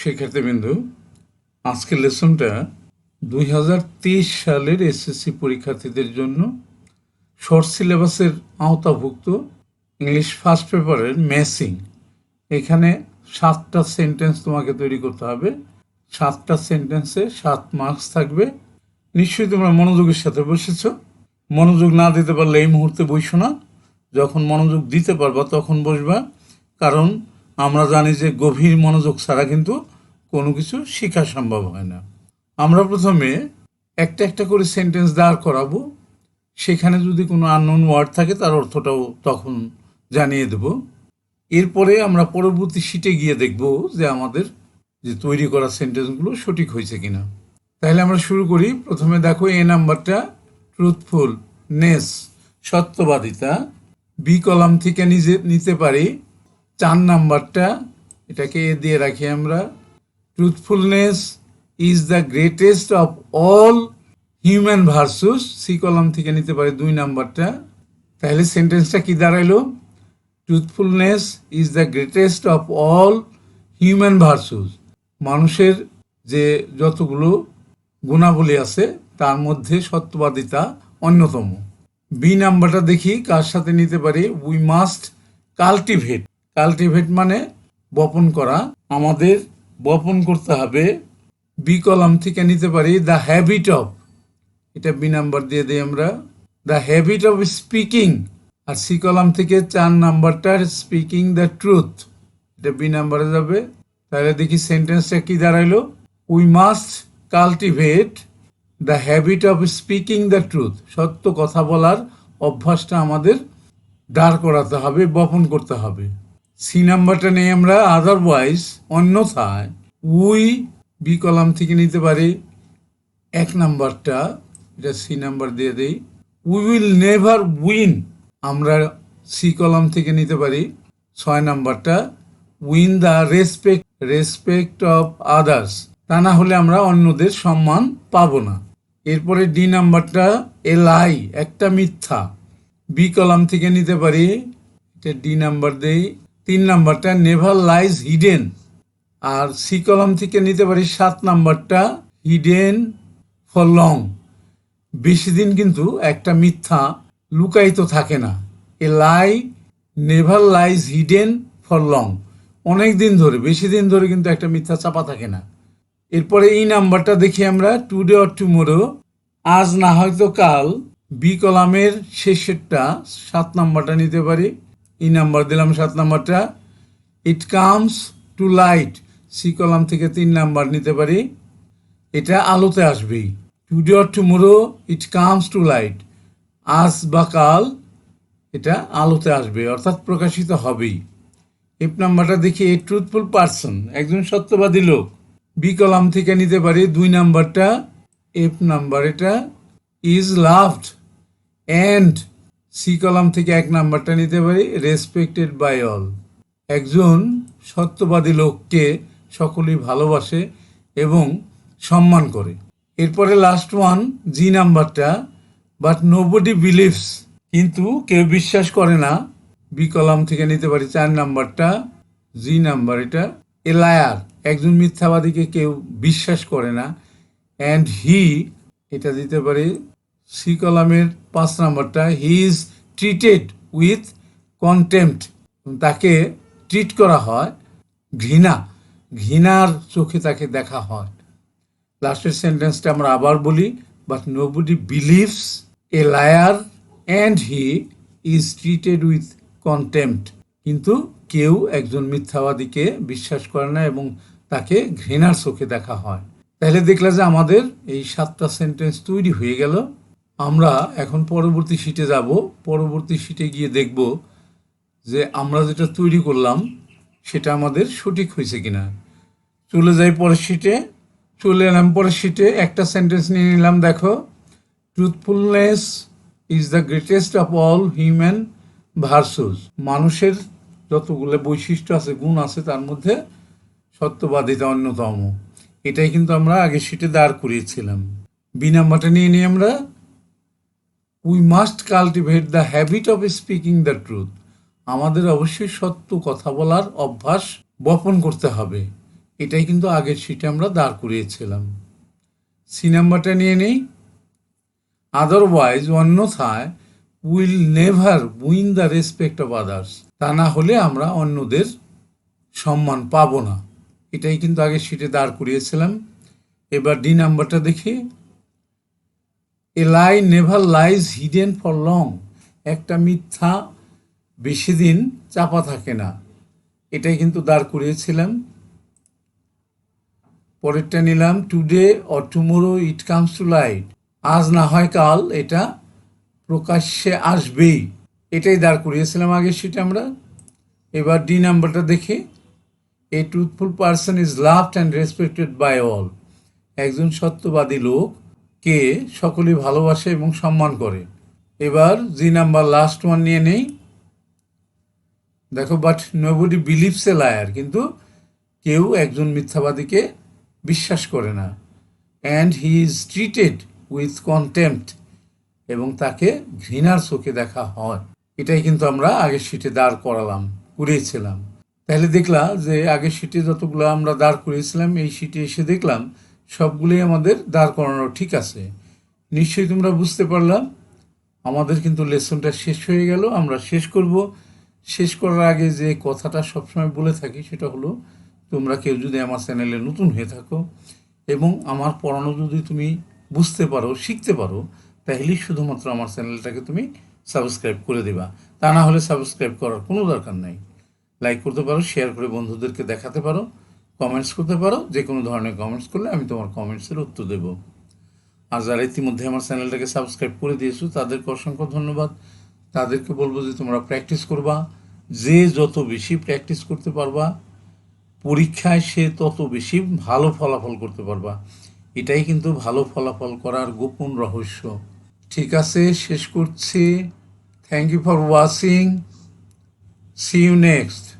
শিক্ষার্থীবৃন্দু, আজকের লেসনটা 2023 সালের এসএসসি পরীক্ষার্থীদের জন্য শর্ট সিলেবাসের আওতাভুক্ত ইংলিশ ফার্স্ট পেপারের ম্যাসিং। এখানে 7টা সেন্টেন্স তোমাকে তৈরি করতে হবে। 7টা সেন্টেন্সে 7 মার্কস থাকবে। নিশ্চয়ই তোমরা মনোযোগের সাথে বসেছ। মনোযোগ না দিতে পারলে এই মুহূর্তে বসো না, যখন মনোযোগ দিতে পারবা তখন বসবা। কারণ আমরা জানি যে গভীর মনোযোগ ছাড়া কিন্তু কোনো কিছু শেখা সম্ভব হয় না। আমরা প্রথমে একটা একটা করে সেন্টেন্স দাঁড় করাবো। সেখানে যদি কোনো আননোন ওয়ার্ড থাকে তার অর্থটাও তখন জানিয়ে দেব। এরপরে আমরা পরবর্তী শিটে গিয়ে দেখব যে আমাদের যে তৈরি করা সেন্টেন্সগুলো সঠিক হয়েছে কিনা। তাহলে আমরা শুরু করি। প্রথমে দেখো এ নাম্বারটা ট্রুথফুলনেস, সত্যবাদিতা। বি কলাম থেকে নিতে পারি 4 নাম্বারটা, এটাকে এ দিয়ে রাখি আমরা। Truthfulness is the greatest of all human virtues. C column থেকে নিতে পারি 2 নাম্বারটা। তাহলে সেন্টেন্সটা কি দাঁড়াইলো? Truthfulness is the greatest of all human virtues. মানুষের যে যতগুলো গুণাবলী আছে তার মধ্যে সত্যবাদিতা অন্যতম। বি নাম্বারটা দেখি কার সাথে নিতে পারি। We must cultivate. কাল্টিভেট মানে বপন করা। আমাদের বপন করতে হবে। বি কলাম থেকে নিতে পারি দ্য হ্যাবিট অফ, এটা বি নাম্বার দিয়ে দিই আমরা, দ্য হ্যাবিট অফ স্পিকিং। আর সি কলাম থেকে 4 নাম্বারটা স্পিকিং দ্য ট্রুথ, এটা বি নাম্বারে যাবে। তাহলে দেখি সেন্টেন্সটা কি দাঁড়াইলো। We must cultivate the habit of speaking the truth. সত্য কথা বলার অভ্যাসটা আমাদের দাঁড় করাতে হবে, বপন করতে হবে। সি নাম্বারটা নেই আমরা আদারওয়াইজ, অন্যথায়। উই বি কলাম থেকে নিতে পারি 1 নাম্বারটা, এটা সি নাম্বার দিয়ে দেই। উই উইল নেভার উইন, আমরা সি কলাম থেকে নিতে পারি 6 নাম্বারটা। Win the respect of others, তা না হলে আমরা অন্যদের সম্মান পাবো না। এরপরে ডি নাম্বারটা এ লাই, একটা মিথ্যা। বি কলাম থেকে নিতে পারি, এটা ডি নাম্বার দেই। 3 নাম্বারটা নেভার লাইজ হিডেন। আর সি কলাম থেকে নিতে পারি 7 নাম্বারটা হিডেন ফর লং। বেশি দিন কিন্তু একটা মিথ্যা লুকায়িত থাকে না। A lie never lies hidden for long, অনেক দিন ধরে, বেশি দিন ধরে কিন্তু একটা মিথ্যা চাপা থাকে না। এরপরে এই নাম্বারটা দেখি আমরা টুডে অর টুমোরো, আজ না হয়তো কাল। বি কলামের শেষেরটা 7 নাম্বারটা নিতে পারি, এই নাম্বার দিলাম 7 নাম্বারটা। It comes to light, C column থেকে 3 নাম্বার নিতে পারি, এটা আলোতে আসবেই। Today or tomorrow it comes to light, আজ বা কাল এটা আলোতে আসবে, অর্থাৎ প্রকাশিত হবেই। এফ নাম্বারটা দেখি এ ট্রুথফুল পারসন, একজন সত্যবাদী লোক। বি কলাম থেকে নিতে পারি 2 নাম্বারটা, এফ নাম্বার এটা, is loved and. C column থেকে 1 নাম্বারটা নিতে পারি রেসপেক্টেড বাই অল, একজন সত্যবাদী লোককে সকলেই ভালোবাসে এবং সম্মান করে। এরপরে লাস্ট ওয়ান জি নাম্বারটা, বাট নোবডি বিলিভস, কিন্তু কেউ বিশ্বাস করে না। বি কলাম থেকে নিতে পারি 4 নাম্বারটা, জি নাম্বার এটা, এ লায়ার, একজন মিথ্যাবাদীকে কেউ বিশ্বাস করে না। অ্যান্ড হি, এটা দিতে পারি সি কলামের 5 নাম্বারটা, he is treated with contempt, তাকে ট্রিট করা হয় ঘৃণার চোখে তাকে দেখা হয়। লাস্টের সেন্টেন্সটা আমরা আবার বলি, but nobody believes a liar and he is treated with contempt, কিন্তু কেউ একজন মিথ্যাবাদীকে বিশ্বাস করে না এবং তাকে ঘৃণার চোখে দেখা হয়। তাহলে দেখলে যে আমাদের এই 7টা সেন্টেন্স তৈরি হয়ে গেল। আমরা এখন পরবর্তী শিটে যাব। পরবর্তী শিটে গিয়ে দেখব যে আমরা যেটা তৈরি করলাম সেটা আমাদের সঠিক হয়েছে কিনা। চলে যাই পরের শিটে। চলে এলাম পরের শিটে, একটা সেন্টেন্স নিয়ে নিলাম। দেখো, truthfulness is the greatest of all human virtues. মানুষের যতগুলো বৈশিষ্ট্য আছে, গুণ আছে, তার মধ্যে সত্যবাদিতা অন্যতম। এটাই কিন্তু আমরা আগের শিটে দাঁড় করিয়েছিলাম। বি নাম্বারটা নিয়ে নিই আমরা। We must cultivate the habit of speaking the truth, আমাদের অবশ্যই সত্য কথা বলার অভ্যাস বপন করতে হবে। এটাই কিন্তু আগের শিটে আমরা দাঁড় করিয়েছিলাম। সি নাম্বারটা নিয়ে নেই। আদারওয়াইজ, অন্যথায়, will never win the respect of others. তা না হলে আমরা অন্যদের সম্মান পাবো না। এটাই কিন্তু আগে শিটে দাঁড় করিয়েছিলাম। এবার ডি নাম্বারটা দেখি। A lie never lies hidden for long. একটা মিথ্যা বেশি দিন চাপা থাকে না। এটাই কিন্তু দাঁড় করিয়েছিলাম। পরেরটা নিলাম, today or tomorrow it comes to light. আজ না হয় কাল এটা প্রকাশ্যে আসবেই। এটাই দাঁড় করিয়েছিলাম আগের শিটে আমরা। এবার ডি নাম্বারটা দেখি। A truthful person is loved and respected by all. একজন সত্যবাদী লোককে সকলেই ভালোবাসে এবং সম্মান করে। এবার জি নাম্বার লাস্ট ওয়ান নিয়ে নেই। দেখো, but nobody believes a liar. কিন্তু কেউ একজন মিথ্যাবাদীকে বিশ্বাস করে না। And he is treated with contempt. এবং তাকে ঘৃণার চোখে দেখা হয়। এটাই কিন্তু আমরা আগের শিটে দাঁড় করিয়েছিলাম। তাহলে দেখলাম যে আগের শিটে যতগুলো আমরা দাঁড় করিয়েছিলাম, এই শিটে এসে দেখলাম সবগুলোই আমাদের দাঁড় করানো ঠিক আছে। নিশ্চয়ই তোমরা বুঝতে পারলাম। আমাদের কিন্তু লেসনটা শেষ হয়ে গেল। আমরা শেষ করব। শেষ করার আগে যে কথাটা সবসময় বলে থাকি সেটা হলো, তোমরা কেউ যদি আমার চ্যানেলে নতুন হয়ে থাকো এবং আমার পড়ানো যদি তুমি বুঝতে পারো, শিখতে পারো, তাহলেই শুধুমাত্র আমার চ্যানেলটাকে তুমি সাবস্ক্রাইব করে দেবা। তা না হলে সাবস্ক্রাইব করার কোনো দরকার নাই। লাইক করতে পারো, শেয়ার করে বন্ধুদেরকে দেখাতে পারো, কমেন্টস করতে পারো। যে কোনো ধরনের কমেন্টস করলে আমি তোমার কমেন্টসের উত্তর দেবো। আর যারা ইতিমধ্যে আমার চ্যানেলটাকে সাবস্ক্রাইব করে দিয়েছো তাদেরকে অসংখ্য ধন্যবাদ। তাদেরকে বলবো যে তোমরা প্র্যাকটিস করবা। যে যত বেশি প্র্যাকটিস করতে পারবা, পরীক্ষায় সে তত বেশি ভালো ফলাফল করতে পারবা। এটাই কিন্তু ভালো ফলাফল করার গোপন রহস্য। ঠিক আছে, শেষ করছি। Thank you for watching. See you next.